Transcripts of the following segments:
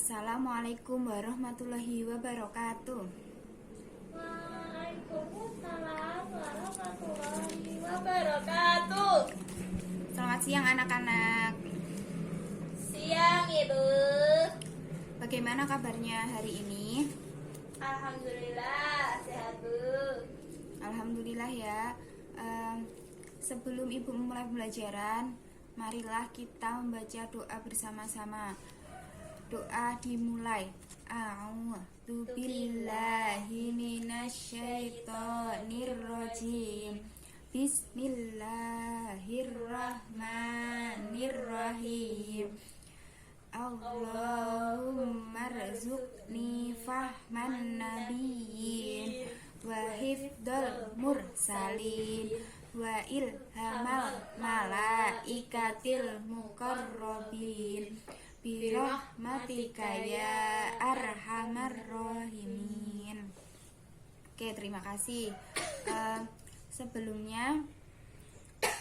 Assalamualaikum warahmatullahi wabarakatuh. Waalaikumsalam warahmatullahi wabarakatuh. Selamat siang anak-anak. Siang Ibu. Bagaimana kabarnya hari ini? Alhamdulillah sehat Bu. Alhamdulillah ya. Sebelum Ibu memulai pembelajaran, marilah kita membaca doa bersama-sama. Doa dimulai. A'udzu billahi minasyaitonir rajim. Bismillahirrahmanirrahim. Allahumma rzuqni fahman nabiyyin wa hifdzal mursalin wa ilhamal malaikatil muqarrabin birahmatika ya arhamar rahimin. Oke, terima kasih. Sebelumnya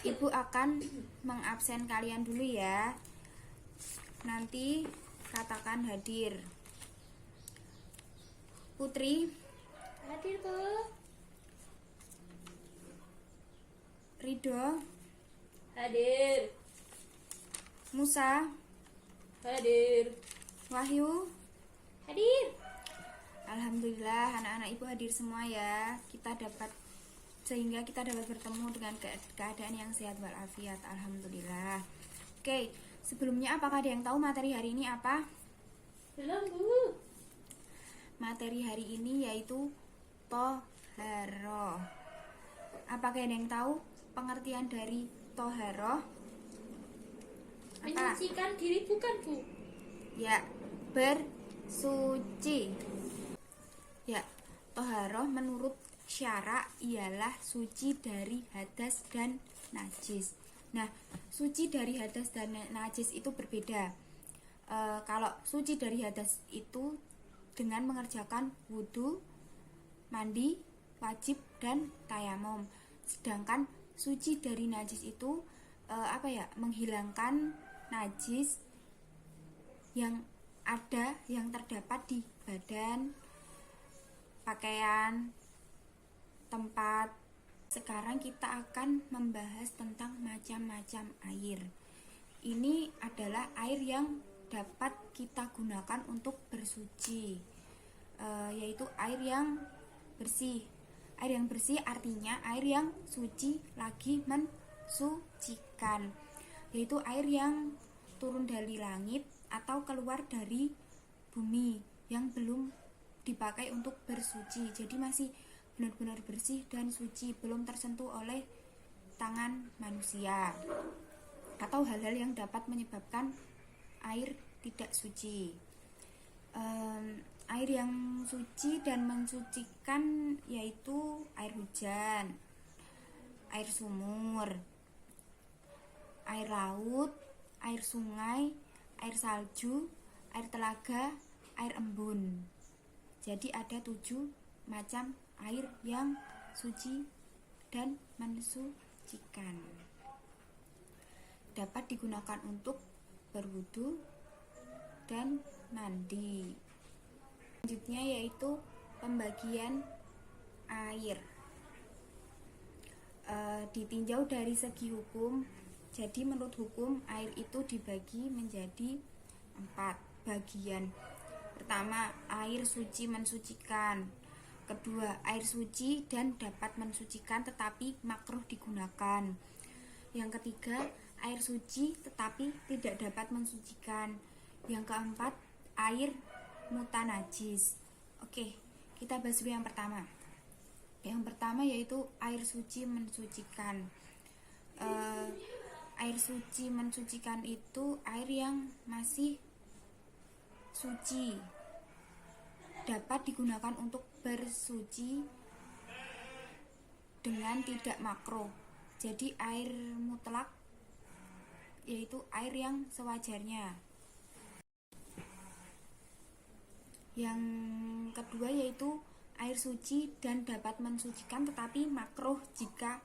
Ibu akan mengabsen kalian dulu ya. Nanti katakan hadir. Putri Hadir Bu. Ridho, Hadir. Musa, Hadir. Wahyu. Hadir. Alhamdulillah anak-anak Ibu hadir semua ya. Sehingga kita dapat bertemu dengan keadaan yang sehat walafiat. Alhamdulillah. Oke, sebelumnya apakah ada yang tahu materi hari ini apa? Belum Bu. Materi hari ini yaitu Toharoh. Apakah ada yang tahu pengertian dari Toharoh? Apa? Menyucikan diri bukan Bu? Ya, bersuci. Ya, Toharoh menurut syara ialah suci dari hadas dan najis. Nah, suci dari hadas dan najis itu berbeda. Kalau suci dari hadas itu dengan mengerjakan wudhu, mandi, wajib, dan tayamum. Sedangkan suci dari najis itu menghilangkan najis yang terdapat di badan, pakaian, tempat. Sekarang kita akan membahas tentang macam-macam air. Ini adalah air yang dapat kita gunakan untuk bersuci, yaitu air yang bersih. Air yang bersih artinya air yang suci lagi mensucikan, yaitu air yang turun dari langit atau keluar dari bumi yang belum dipakai untuk bersuci. Jadi masih benar-benar bersih dan suci, belum tersentuh oleh tangan manusia atau hal-hal yang dapat menyebabkan air tidak suci. Air yang suci dan mensucikan yaitu air hujan, air sumur, air laut, air sungai, air salju, air telaga, air embun. Jadi ada 7 macam air yang suci dan mensucikan. Dapat digunakan untuk berwudu dan mandi. Selanjutnya yaitu pembagian air. Ditinjau dari segi hukum. Jadi menurut hukum air itu dibagi menjadi 4 bagian. Pertama, air suci mensucikan. Kedua, air suci dan dapat mensucikan tetapi makruh digunakan. Yang ketiga, air suci tetapi tidak dapat mensucikan. Yang keempat, air mutanajis. Oke, kita bahas dulu yang pertama. Yang pertama yaitu air suci mensucikan. Air suci mensucikan itu air yang masih suci, dapat digunakan untuk bersuci dengan tidak makruh. Jadi air mutlak yaitu air yang sewajarnya. Yang kedua yaitu air suci dan dapat mensucikan tetapi makruh jika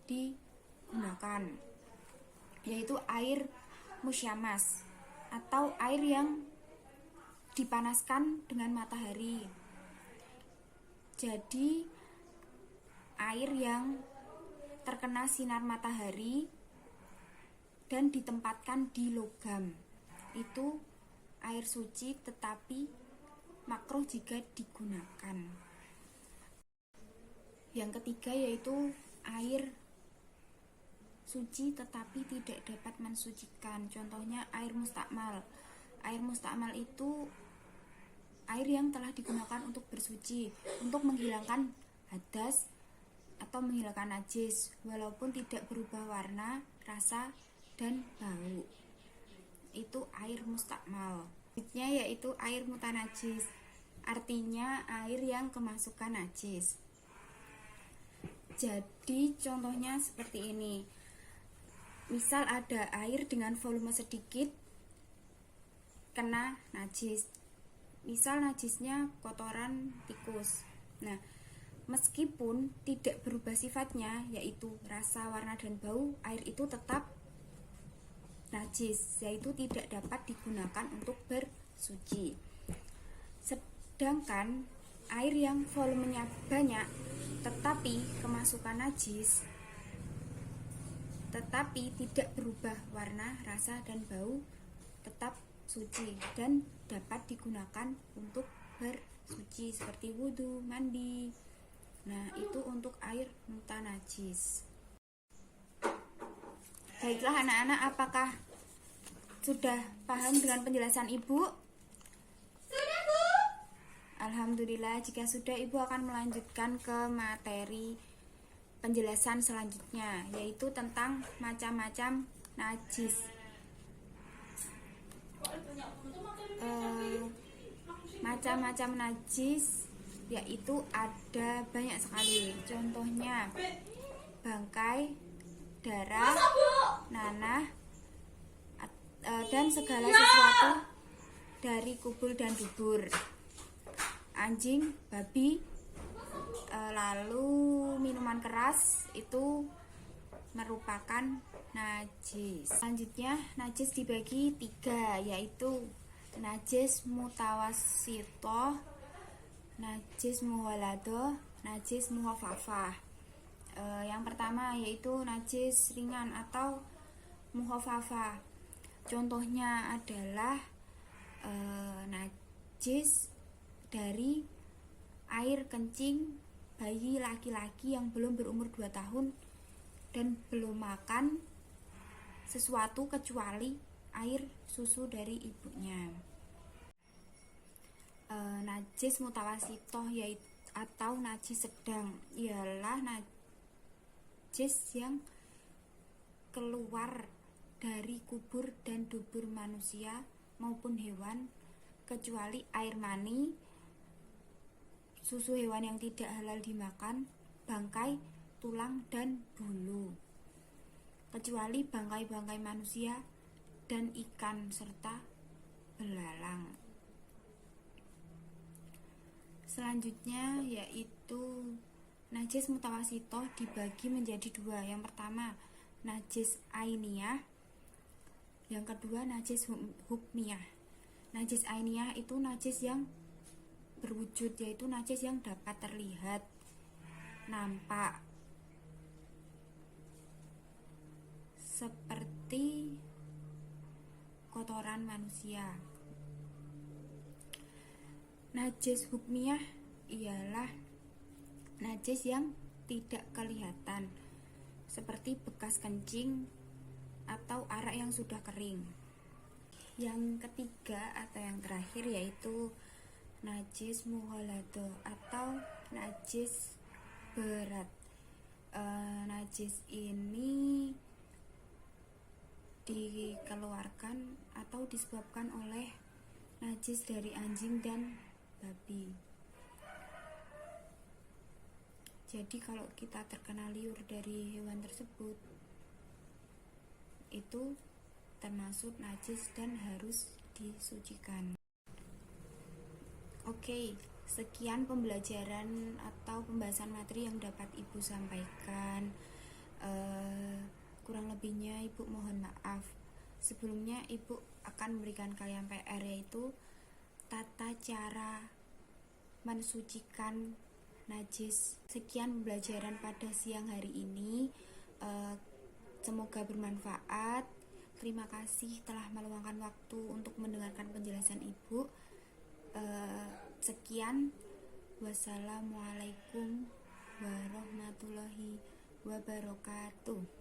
digunakan, yaitu air musyamas atau air yang dipanaskan dengan matahari. Jadi air yang terkena sinar matahari dan ditempatkan di logam itu air suci tetapi makruh jika digunakan. Yang ketiga yaitu air suci tetapi tidak dapat mensucikan. Contohnya air mustakmal. Air mustakmal itu air yang telah digunakan untuk bersuci, untuk menghilangkan hadas atau menghilangkan najis, walaupun tidak berubah warna, rasa, dan bau. Itu air mustakmal. Selanjutnya yaitu air mutanajis, artinya air yang kemasukan najis. Jadi contohnya seperti ini. Misal ada air dengan volume sedikit kena najis. Misal najisnya kotoran tikus. Nah, meskipun tidak berubah sifatnya, yaitu rasa, warna, dan bau, air itu tetap najis, yaitu tidak dapat digunakan untuk bersuci. Sedangkan air yang volumenya banyak tetapi kemasukan najis, tetapi tidak berubah warna, rasa, dan bau, tetap suci dan dapat digunakan untuk bersuci seperti wudhu, mandi. Nah, itu untuk air mutanajis. Baiklah anak-anak, apakah sudah paham dengan penjelasan Ibu? Sudah, Bu. Alhamdulillah, jika sudah, Ibu akan melanjutkan ke materi penjelasan selanjutnya, yaitu tentang macam-macam najis. Macam-macam najis yaitu ada banyak sekali. Contohnya bangkai, darah, nanah, dan segala sesuatu dari kubur dan dubur, anjing, babi, lalu minuman keras itu merupakan najis. Selanjutnya najis dibagi 3, yaitu najis mutawasitoh, najis mughaladoh, najis mukhafafah. Yang pertama yaitu najis ringan atau mukhafafah. Contohnya adalah najis dari air kencing bayi laki-laki yang belum berumur 2 tahun dan belum makan sesuatu kecuali air susu dari ibunya. Najis mutawasitoh yaitu atau najis sedang ialah najis yang keluar dari kubur dan dubur manusia maupun hewan kecuali air mani, susu hewan yang tidak halal dimakan, bangkai, tulang, dan bulu, kecuali bangkai-bangkai manusia dan ikan serta belalang. Selanjutnya yaitu najis mutawasitoh dibagi menjadi 2. Yang pertama najis ainiyah, yang kedua najis hukmiyah. Najis ainiyah itu najis yang berwujud, yaitu najis yang dapat terlihat, nampak, seperti kotoran manusia. Najis hukmiyah ialah najis yang tidak kelihatan, seperti bekas kencing atau arak yang sudah kering. Yang ketiga atau yang terakhir yaitu najis mughaladoh atau najis berat. Najis ini dikeluarkan atau disebabkan oleh najis dari anjing dan babi. Jadi kalau kita terkena liur dari hewan tersebut, itu termasuk najis dan harus disucikan. Oke, sekian pembelajaran atau pembahasan materi yang dapat Ibu sampaikan. Kurang lebihnya Ibu mohon maaf. Sebelumnya Ibu akan memberikan kalian PR, yaitu tata cara mensucikan najis. Sekian pembelajaran pada siang hari ini. Semoga bermanfaat. Terima kasih telah meluangkan waktu untuk mendengarkan penjelasan Ibu. Sekian. Wassalamualaikum warahmatullahi wabarakatuh.